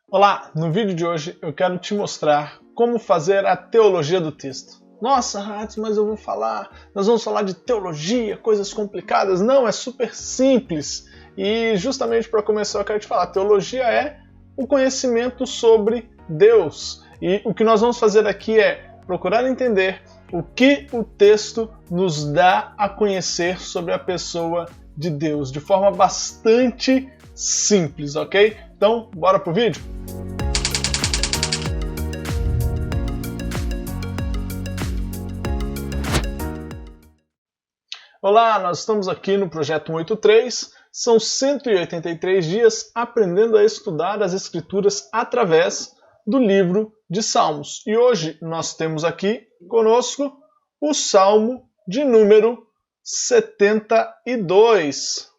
Olá, no vídeo de hoje eu quero te mostrar como fazer a teologia do texto. Nossa, Hatz, mas nós vamos falar de teologia, coisas complicadas. Não, é super simples. E justamente para começar eu quero te falar, teologia é o conhecimento sobre Deus. E o que nós vamos fazer aqui é procurar entender o que o texto nos dá a conhecer sobre a pessoa de Deus, de forma bastante simples, ok? Então, bora pro vídeo? Olá, nós estamos aqui no Projeto 183, são 183 dias aprendendo a estudar as Escrituras através do livro de Salmos. E hoje nós temos aqui conosco o Salmo de número 72.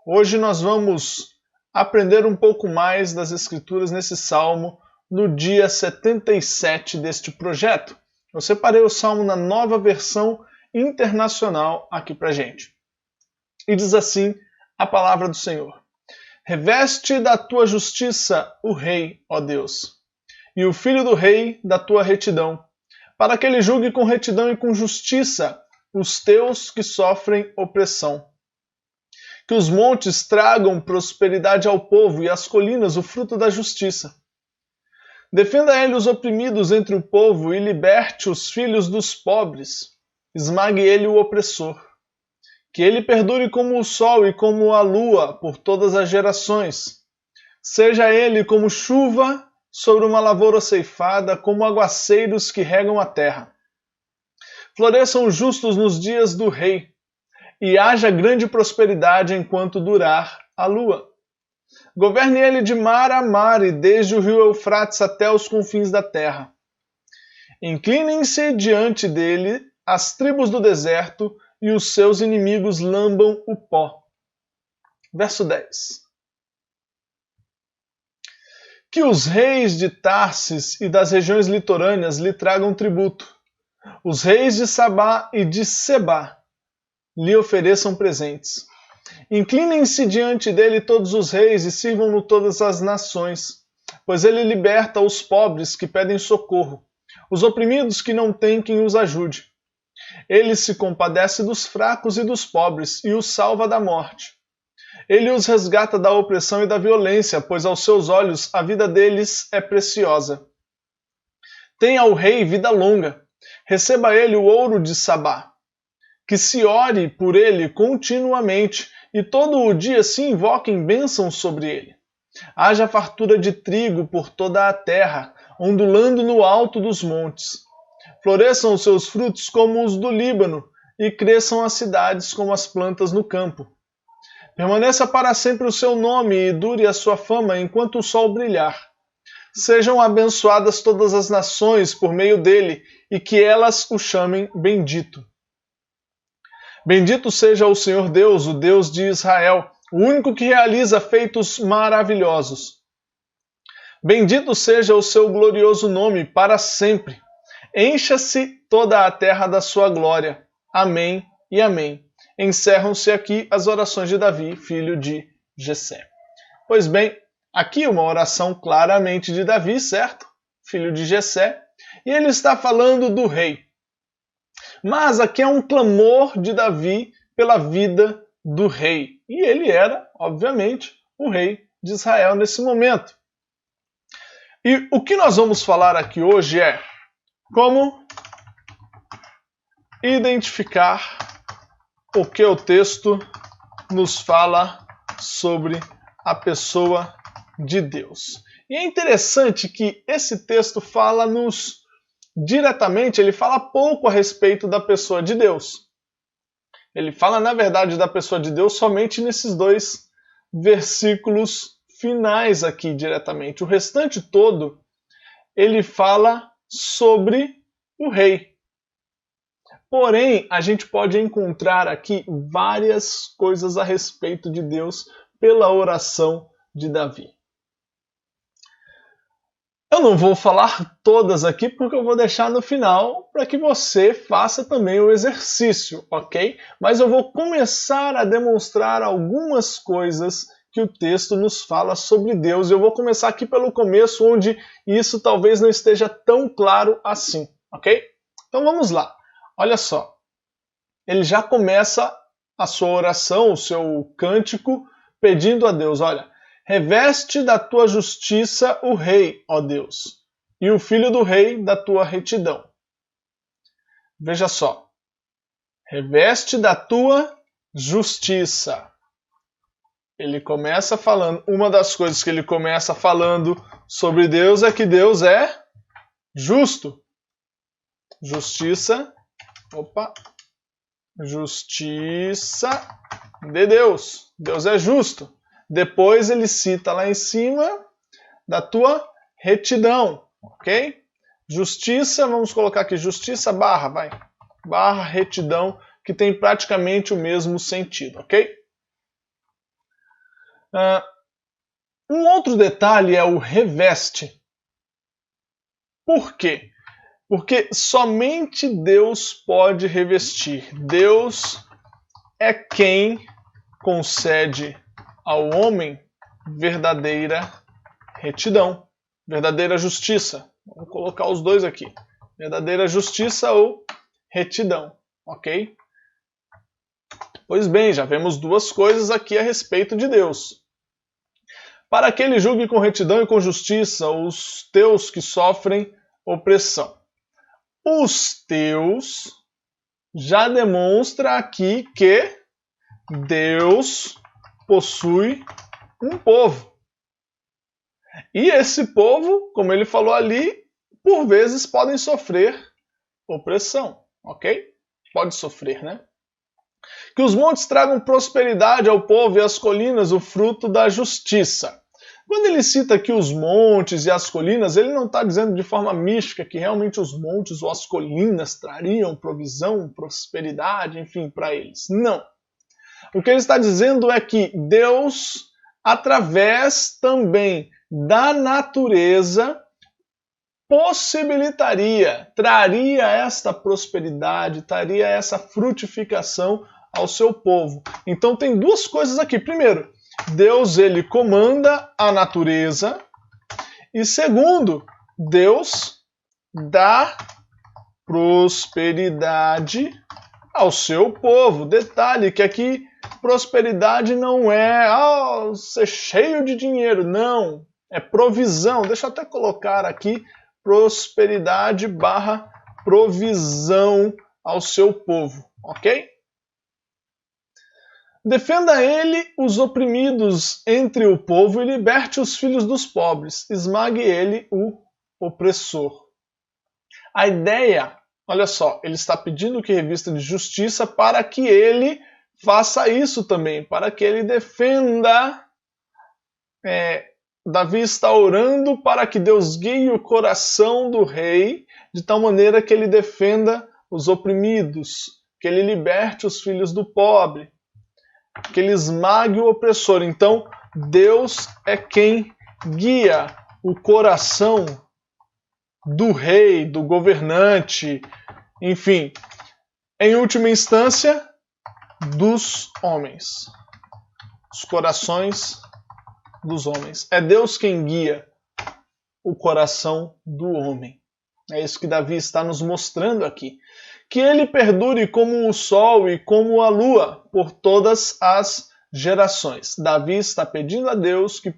Hoje nós vamos aprender um pouco mais das Escrituras nesse Salmo no dia 77 deste projeto. Eu separei o Salmo na nova versão internacional aqui pra gente. E diz assim a palavra do Senhor: Reveste da tua justiça o rei, ó Deus, e o filho do rei da tua retidão, para que ele julgue com retidão e com justiça os teus que sofrem opressão. Que os montes tragam prosperidade ao povo e as colinas o fruto da justiça. Defenda ele os oprimidos entre o povo e liberte os filhos dos pobres. Esmague ele o opressor. Que ele perdure como o sol e como a lua por todas as gerações. Seja ele como chuva sobre uma lavoura ceifada, como aguaceiros que regam a terra. Floresçam os justos nos dias do rei, e haja grande prosperidade enquanto durar a lua. Governe ele de mar a mar e desde o rio Eufrates até os confins da terra. Inclinem-se diante dele as tribos do deserto e os seus inimigos lambam o pó. Verso 10. Que os reis de Tarsis e das regiões litorâneas lhe tragam tributo. Os reis de Sabá e de Sebá lhe ofereçam presentes. Inclinem-se diante dele todos os reis e sirvam-no todas as nações, pois ele liberta os pobres que pedem socorro, os oprimidos que não têm quem os ajude. Ele se compadece dos fracos e dos pobres e os salva da morte. Ele os resgata da opressão e da violência, pois aos seus olhos a vida deles é preciosa. Tenha o rei vida longa, receba ele o ouro de Sabá. Que se ore por ele continuamente e todo o dia se invoquem bênçãos sobre ele. Haja fartura de trigo por toda a terra, ondulando no alto dos montes. Floresçam os seus frutos como os do Líbano e cresçam as cidades como as plantas no campo. Permaneça para sempre o seu nome e dure a sua fama enquanto o sol brilhar. Sejam abençoadas todas as nações por meio dele e que elas o chamem bendito. Bendito seja o Senhor Deus, o Deus de Israel, o único que realiza feitos maravilhosos. Bendito seja o seu glorioso nome para sempre. Encha-se toda a terra da sua glória. Amém e amém. Encerram-se aqui as orações de Davi, filho de Jessé. Pois bem, aqui uma oração claramente de Davi, certo? Filho de Jessé. E ele está falando do rei. Mas aqui é um clamor de Davi pela vida do rei. E ele era, obviamente, o rei de Israel nesse momento. E o que nós vamos falar aqui hoje é como identificar o que o texto nos fala sobre a pessoa de Deus. E é interessante que esse texto fala-nos diretamente, ele fala pouco a respeito da pessoa de Deus. Ele fala, na verdade, da pessoa de Deus somente nesses dois versículos finais aqui diretamente. O restante todo, ele fala sobre o rei. Porém, a gente pode encontrar aqui várias coisas a respeito de Deus pela oração de Davi. Eu não vou falar todas aqui porque eu vou deixar no final para que você faça também o exercício, ok? Mas eu vou começar a demonstrar algumas coisas que o texto nos fala sobre Deus. Eu vou começar aqui pelo começo, onde isso talvez não esteja tão claro assim, ok? Então vamos lá. Olha só. Ele já começa a sua oração, o seu cântico, pedindo a Deus, olha, reveste da tua justiça o rei, ó Deus, e o filho do rei da tua retidão. Veja só, reveste da tua justiça. Ele começa falando, uma das coisas que ele começa falando sobre Deus é que Deus é justo. Justiça de Deus. Deus é justo. Depois ele cita lá em cima da tua retidão, ok? Justiça, vamos colocar aqui, justiça barra retidão, que tem praticamente o mesmo sentido, ok? Um outro detalhe é o reveste. Por quê? Porque somente Deus pode revestir. Deus é quem concede ao homem verdadeira retidão, verdadeira justiça. Vamos colocar os dois aqui. Verdadeira justiça ou retidão, ok? Pois bem, já vemos duas coisas aqui a respeito de Deus. Para que ele julgue com retidão e com justiça os teus que sofrem opressão. Os teus já demonstra aqui que Deus possui um povo. E esse povo, como ele falou ali, por vezes podem sofrer opressão, ok? Pode sofrer, né? Que os montes tragam prosperidade ao povo e as colinas o fruto da justiça. Quando ele cita aqui os montes e as colinas, ele não está dizendo de forma mística que realmente os montes ou as colinas trariam provisão, prosperidade, enfim, para eles. Não. O que ele está dizendo é que Deus, através também da natureza, traria esta prosperidade, traria essa frutificação ao seu povo. Então tem duas coisas aqui. Primeiro, Deus ele comanda a natureza e segundo, Deus dá prosperidade ao seu povo. Detalhe que aqui prosperidade não é ser cheio de dinheiro, não. É provisão. Deixa eu até colocar aqui prosperidade barra provisão ao seu povo, ok? Defenda ele os oprimidos entre o povo e liberte os filhos dos pobres. Esmague ele o opressor. A ideia, olha só, ele está pedindo que revista de justiça para que ele faça isso também, para que ele defenda. Davi está orando para que Deus guie o coração do rei de tal maneira que ele defenda os oprimidos, que ele liberte os filhos do pobre, que ele esmague o opressor. Então, Deus é quem guia o coração do rei, do governante, enfim, em última instância, dos homens. Os corações dos homens. É Deus quem guia o coração do homem. É isso que Davi está nos mostrando aqui. Que ele perdure como o sol e como a lua por todas as gerações. Davi está pedindo a Deus que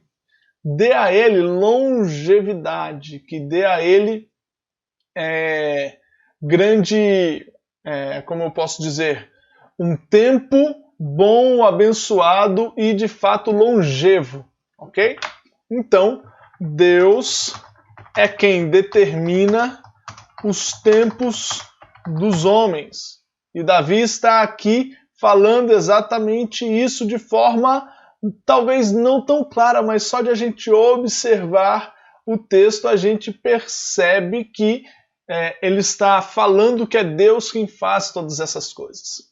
dê a ele longevidade, que dê a ele como eu posso dizer, um tempo bom, abençoado e de fato longevo, ok? Então, Deus é quem determina os tempos dos homens. E Davi está aqui falando exatamente isso de forma talvez não tão clara, mas só de a gente observar o texto a gente percebe que ele está falando que é Deus quem faz todas essas coisas.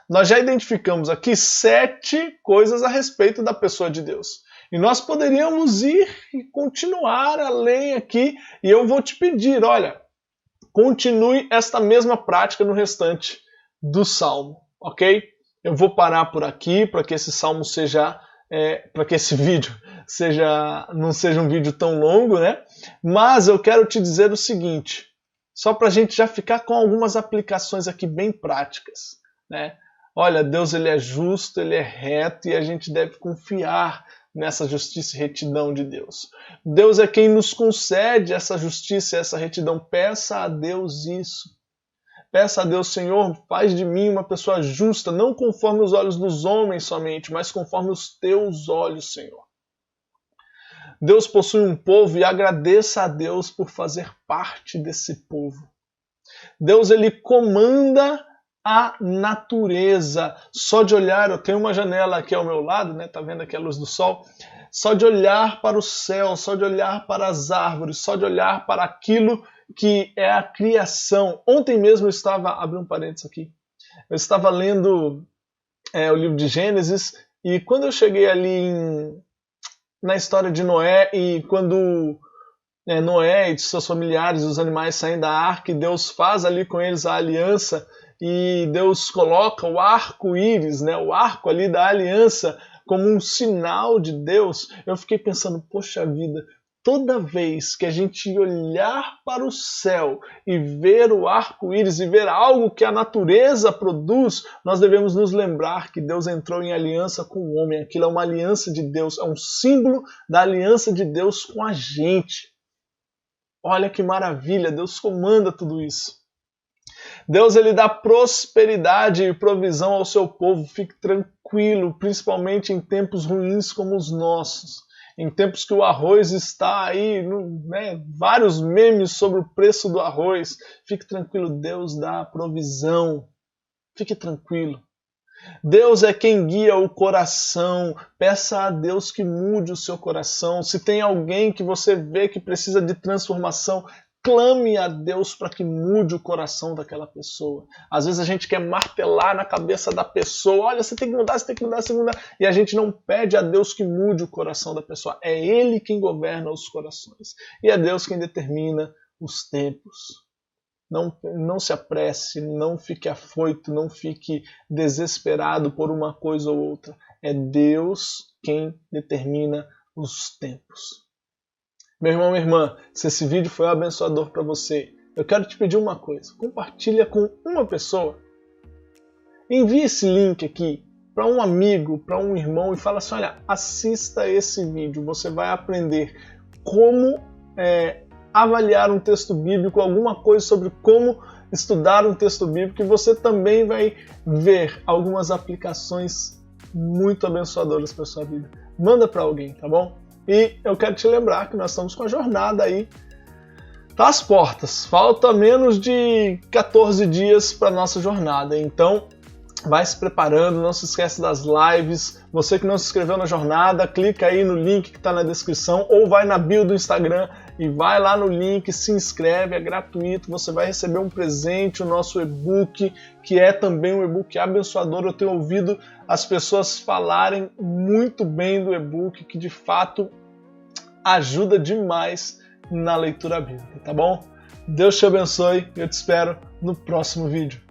Nós já identificamos aqui 7 coisas a respeito da pessoa de Deus. E nós poderíamos ir e continuar além aqui, e eu vou te pedir, olha, continue esta mesma prática no restante do Salmo, ok? Eu vou parar por aqui para que esse Salmo seja para que esse vídeo não seja um vídeo tão longo, né? Mas eu quero te dizer o seguinte, só para a gente já ficar com algumas aplicações aqui bem práticas, né? Olha, Deus ele é justo, ele é reto e a gente deve confiar nessa justiça e retidão de Deus. Deus é quem nos concede essa justiça e essa retidão. Peça a Deus isso. Peça a Deus, Senhor, faz de mim uma pessoa justa, não conforme os olhos dos homens somente, mas conforme os teus olhos, Senhor. Deus possui um povo e agradeça a Deus por fazer parte desse povo. Deus ele comanda a natureza. Só de olhar, eu tenho uma janela aqui ao meu lado, né? Tá vendo aqui a luz do sol? Só de olhar para o céu, só de olhar para as árvores, só de olhar para aquilo que é a criação. Ontem mesmo eu estava, abri um parênteses aqui, eu estava lendo o livro de Gênesis e quando eu cheguei ali na história de Noé e quando Noé e seus familiares, os animais saem da arca e Deus faz ali com eles a aliança e Deus coloca o arco-íris, né, o arco ali da aliança como um sinal de Deus, eu fiquei pensando, poxa vida, toda vez que a gente olhar para o céu e ver o arco-íris e ver algo que a natureza produz, nós devemos nos lembrar que Deus entrou em aliança com o homem. Aquilo é uma aliança de Deus, é um símbolo da aliança de Deus com a gente. Olha que maravilha, Deus comanda tudo isso. Deus ele dá prosperidade e provisão ao seu povo, fique tranquilo, principalmente em tempos ruins como os nossos. Em tempos que o arroz está aí, né, vários memes sobre o preço do arroz. Fique tranquilo, Deus dá provisão. Fique tranquilo. Deus é quem guia o coração. Peça a Deus que mude o seu coração. Se tem alguém que você vê que precisa de transformação, clame a Deus para que mude o coração daquela pessoa. Às vezes a gente quer martelar na cabeça da pessoa, olha, você tem que mudar, você tem que mudar, você tem que mudar. E a gente não pede a Deus que mude o coração da pessoa. É Ele quem governa os corações. E é Deus quem determina os tempos. Não se apresse, não fique afoito, não fique desesperado por uma coisa ou outra. É Deus quem determina os tempos. Meu irmão, minha irmã, se esse vídeo foi abençoador para você, eu quero te pedir uma coisa. Compartilha com uma pessoa. Envie esse link aqui para um amigo, para um irmão e fala assim, olha, assista esse vídeo. Você vai aprender como avaliar um texto bíblico, alguma coisa sobre como estudar um texto bíblico, e você também vai ver algumas aplicações muito abençoadoras para a sua vida. Manda para alguém, tá bom? E eu quero te lembrar que nós estamos com a jornada aí às portas. Falta menos de 14 dias para a nossa jornada. Então, vai se preparando, não se esquece das lives. Você que não se inscreveu na jornada, clica aí no link que está na descrição ou vai na bio do Instagram e vai lá no link, se inscreve, é gratuito. Você vai receber um presente, o nosso e-book, que é também um e-book abençoador. Eu tenho ouvido as pessoas falarem muito bem do e-book, que de fato ajuda demais na leitura bíblica, tá bom? Deus te abençoe e eu te espero no próximo vídeo.